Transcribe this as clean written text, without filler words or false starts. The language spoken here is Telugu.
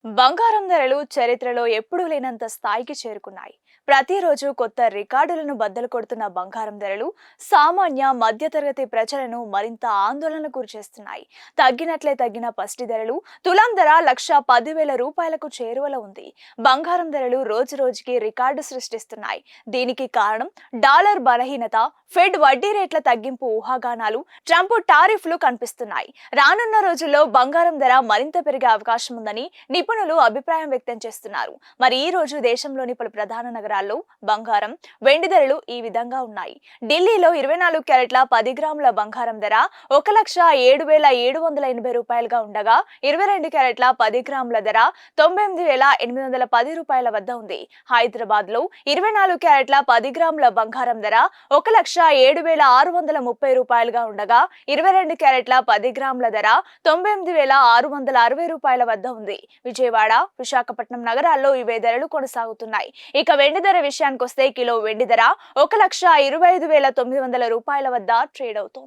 బంగారం ధరలు చరిత్రలో ఎప్పుడూ లేనంత స్థాయికి చేరుకున్నాయి. ప్రతిరోజు కొత్త రికార్డులను బద్దలు కొడుతున్న బంగారం ధరలు సామాన్య మధ్యతరగతి ప్రజలను మరింత ఆందోళనకు గురిచేస్తున్నాయి. తగ్గిన పసిడి ధరలు తులాం ధర 1,10,000 రూపాయలకు చేరువలో ఉంది. బంగారం ధరలు రోజు రోజుకి రికార్డు సృష్టిస్తున్నాయి. దీనికి కారణం డాలర్ బలహీనత, ఫెడ్ వడ్డీ రేట్ల తగ్గింపు ఊహాగానాలు, ట్రంప్ టారిఫ్లు కనిపిస్తున్నాయి. రానున్న రోజుల్లో బంగారం ధర మరింత పెరిగే అవకాశం ఉందని నిపుణులు అభిప్రాయం వ్యక్తం చేస్తున్నారు. మరి ఈ రోజు దేశంలోని పలు ప్రధాన నగరాల్లో బంగారం, వెండి ధరలు ఈ విధంగా ఉన్నాయి. ఢిల్లీలో 24 క్యారెట్ల 10 గ్రాముల బంగారం ధర 1,07,780 రూపాయలుగా ఉండగా 22 క్యారెట్ల 10 గ్రాముల ధర 98,810 రూపాయల వద్ద ఉంది. హైదరాబాద్ లో 24 క్యారెట్ల 10 గ్రాముల బంగారం ధర 1,07,630 రూపాయలుగా ఉండగా 22 క్యారెట్ల 10 గ్రాముల ధర 98,660 రూపాయల వద్ద ఉంది. విజయవాడ, విశాఖపట్నం నగరాల్లో ఇవే ధరలు కొనసాగుతున్నాయి. ఇక వెండి ధర విషయానికొస్తే కిలో వెండి ధర 1,25,900 రూపాయల వద్ద ట్రేడ్ అవుతోంది.